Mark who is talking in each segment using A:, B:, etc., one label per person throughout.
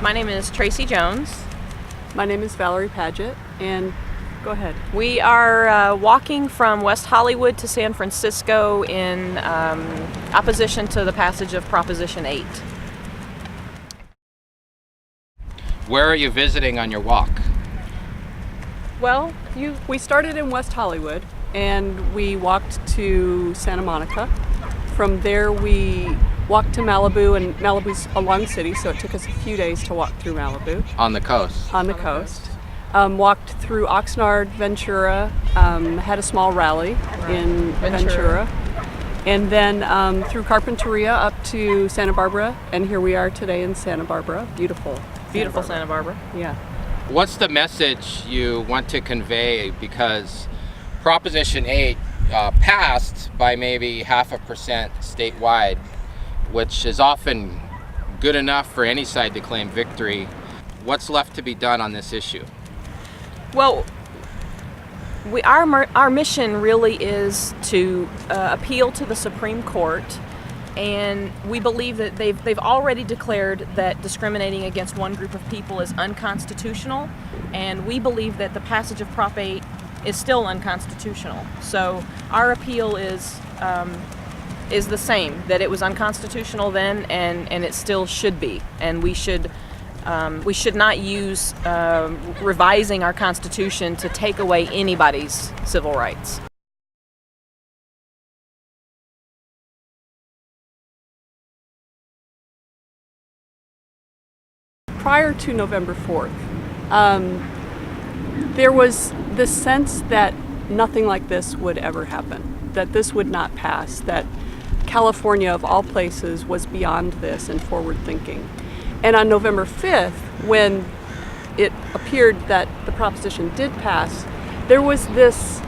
A: My name is Tracie Jones.
B: My name is Valerie Paget, and go ahead.
A: We are walking from West Hollywood to San Francisco in opposition to the passage of Proposition 8.
C: Where are you visiting on your walk?
A: Well,
B: We started in West Hollywood, and we walked to Santa Monica. From there, we walked to Malibu, and Malibu's a long city, so it took us a few days to walk through Malibu.
C: On the coast?
B: On the coast. Walked through Oxnard, Ventura, had a small rally in Ventura. And then through Carpinteria up to Santa Barbara, and here we are today in Santa Barbara. Beautiful.
A: Beautiful Santa Barbara.
B: Yeah.
C: What's the message you want to convey? Because Proposition 8 passed by maybe 0.5% statewide, which is often good enough for any side to claim victory. What's left to be done on this issue?
A: Well, our mission really is to appeal to the Supreme Court, and we believe that they've already declared that discriminating against one group of people is unconstitutional, and we believe that the passage of Prop 8 is still unconstitutional. So our appeal is the same, that it was unconstitutional then, and it still should be, and we should not use revising our Constitution to take away anybody's civil rights.
B: Prior to November 4th, there was the sense that nothing like this would ever happen, that this would not pass, that California, of all places, was beyond this and forward-thinking. And on November 5th, when it appeared that the proposition did pass, there was this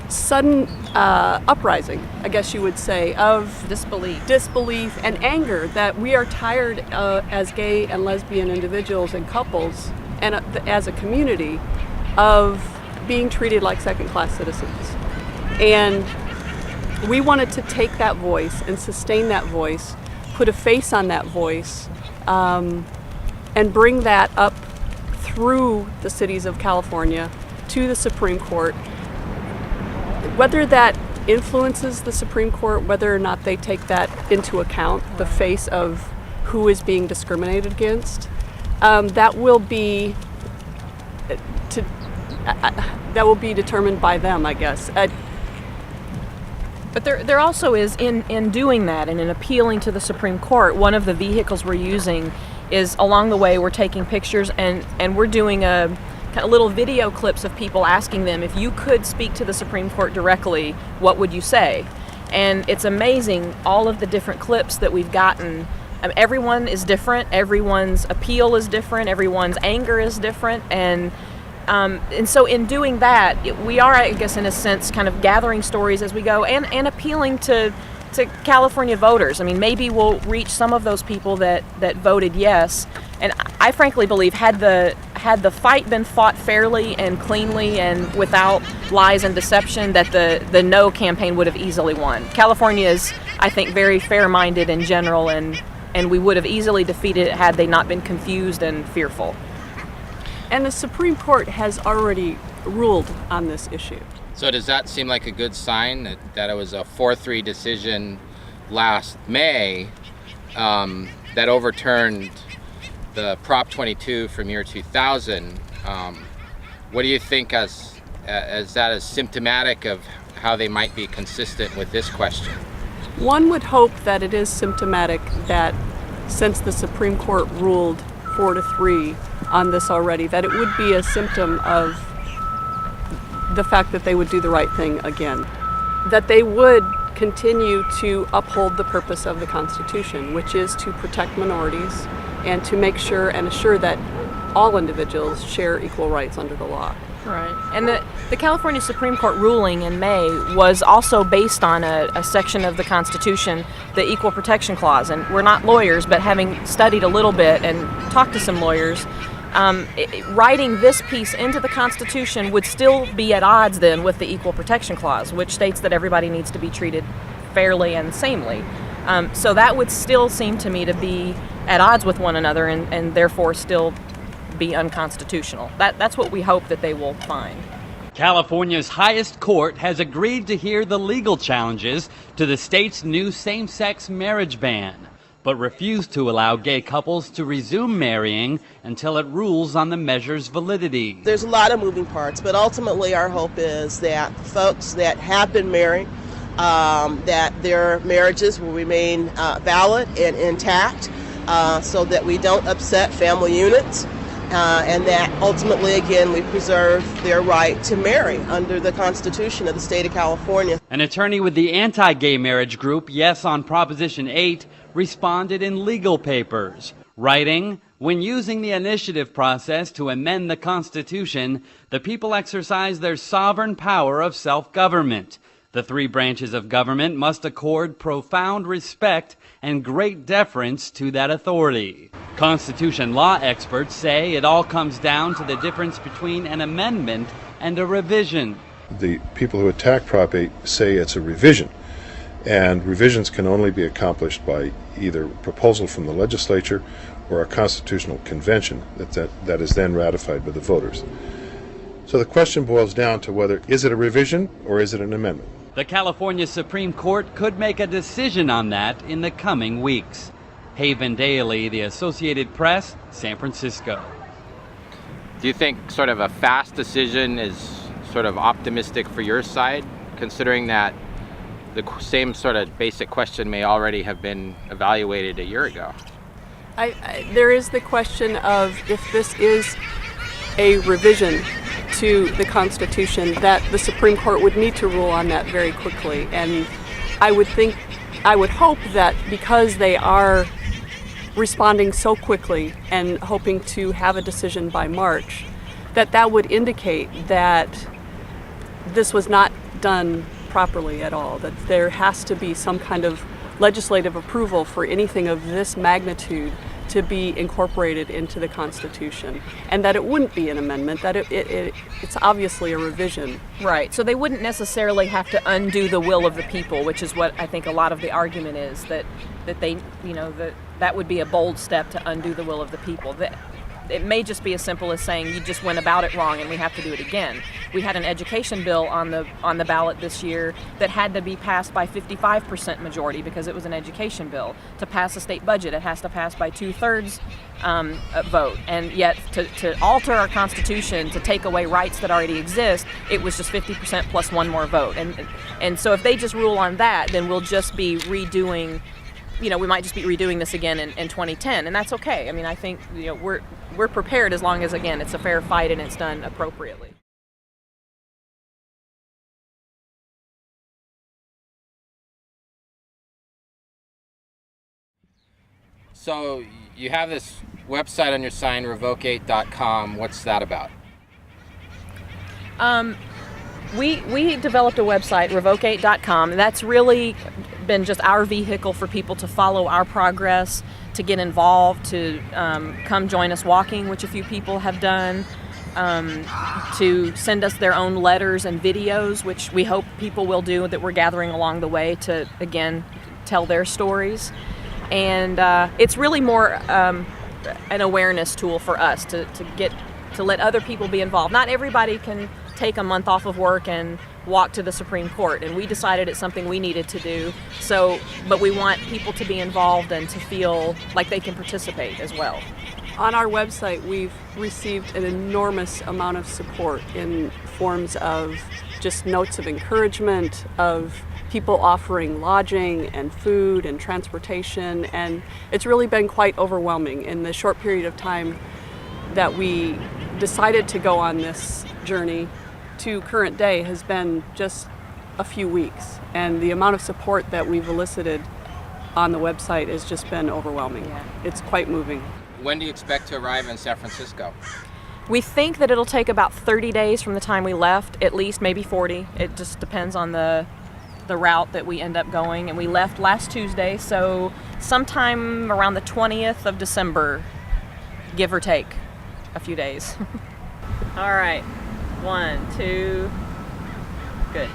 B: sudden uprising, I guess you would say, of disbelief and anger that we are tired as gay and lesbian individuals and couples and as a community of being treated like second-class citizens. And we wanted to take that voice and sustain that voice, put a face on that voice, and bring that up through the cities of California to the Supreme Court. Whether that influences the Supreme Court, whether or not they take that into account, the face of who is being discriminated against, that will be determined by them, I guess.
A: But there also is, in doing that and in appealing to the Supreme Court, one of the vehicles we're using is along the way we're taking pictures and we're doing a kind of little video clips of people asking them, if you could speak to the Supreme Court directly, what would you say? And it's amazing, all of the different clips that we've gotten. Everyone is different, everyone's appeal is different, everyone's anger is different, and so in doing that, we are, I guess, in a sense, kind of gathering stories as we go and appealing to California voters. I mean, maybe we'll reach some of those people that voted yes. And I frankly believe had the fight been fought fairly and cleanly and without lies and deception, that the no campaign would have easily won. California is, I think, very fair-minded in general, and we would have easily defeated it had they not been confused and fearful.
B: And the Supreme Court has already ruled on this issue.
C: So does that seem like a good sign that it was a 4-3 decision last May that overturned the Prop 22 from year 2000? What do you think as that is symptomatic of how they might be consistent with this question?
B: One would hope that it is symptomatic that since the Supreme Court ruled 4-3 on this already, that it would be a symptom of the fact that they would do the right thing again, that they would continue to uphold the purpose of the Constitution, which is to protect minorities and to make sure and assure that all individuals share equal rights under the law.
A: Right. And the California Supreme Court ruling in May was also based on a section of the Constitution, the Equal Protection Clause. And we're not lawyers, but having studied a little bit and talked to some lawyers, writing this piece into the Constitution would still be at odds then with the Equal Protection Clause, which states that everybody needs to be treated fairly and samely. So that would still seem to me to be at odds with one another and therefore still be unconstitutional. That's what we hope that they will find.
D: California's highest court has agreed to hear the legal challenges to the state's new same-sex marriage ban, but refused to allow gay couples to resume marrying until it rules on the measure's validity.
E: There's a lot of moving parts, but ultimately our hope is that folks that have been married, that their marriages will remain valid and intact, so that we don't upset family units. And that ultimately, again, we preserve their right to marry under the Constitution of the state of California.
D: An attorney with the anti-gay marriage group Yes on Proposition 8 responded in legal papers, writing, "When using the initiative process to amend the Constitution, the people exercise their sovereign power of self-government. The three branches of government must accord profound respect and great deference to that authority." Constitution law experts say it all comes down to the difference between an amendment and a revision.
F: The people who attack Prop 8 say it's a revision, and revisions can only be accomplished by either proposal from the legislature or a constitutional convention that is then ratified by the voters. So the question boils down to whether is it a revision or is it an amendment?
D: The California Supreme Court could make a decision on that in the coming weeks. Haven Daly, The Associated Press, San Francisco.
C: Do you think sort of a fast decision is sort of optimistic for your side, considering that the same sort of basic question may already have been evaluated a year ago?
B: There is the question of if this is a revision to the Constitution, that the Supreme Court would need to rule on that very quickly. And I would hope that because they are responding so quickly and hoping to have a decision by March, that would indicate that this was not done properly at all, that there has to be some kind of legislative approval for anything of this magnitude to be incorporated into the Constitution, and that it wouldn't be an amendment, that it's obviously a revision.
A: Right, so they wouldn't necessarily have to undo the will of the people, which is what I think a lot of the argument is, that they, that would be a bold step to undo the will of the people. It may just be as simple as saying you just went about it wrong and we have to do it again. We had an education bill on the ballot this year that had to be passed by 55% majority because it was an education bill. To pass a state budget, it has to pass by 2/3 vote. And yet to alter our Constitution, to take away rights that already exist, it was just 50% plus one more vote. And so if they just rule on that, then we'll just be redoing, we might just be redoing this again in 2010, and that's okay. I mean, I think we're prepared as long as, again, it's a fair fight and it's done appropriately.
C: So you have this website on your sign, revoke8.com. What's that about?
A: We developed a website, Revoke8.com. That's really been just our vehicle for people to follow our progress, to get involved, to come join us walking, which a few people have done, to send us their own letters and videos, which we hope people will do, that we're gathering along the way to, again, tell their stories. And it's really more an awareness tool for us to let other people be involved. Not everybody can take a month off of work and walk to the Supreme Court, and we decided it's something we needed to do. But we want people to be involved and to feel like they can participate as well.
B: On our website, we've received an enormous amount of support in forms of just notes of encouragement, of people offering lodging and food and transportation, and it's really been quite overwhelming. In the short period of time that we decided to go on this journey to current day has been just a few weeks, and the amount of support that we've elicited on the website has just been overwhelming.
A: Yeah.
B: It's quite moving.
C: When do you expect to arrive in San Francisco?
A: We think that it'll take about 30 days from the time we left, at least, maybe 40. It just depends on the route that we end up going. And we left last Tuesday, so sometime around the 20th of December, give or take a few days. All right, 1, 2, good.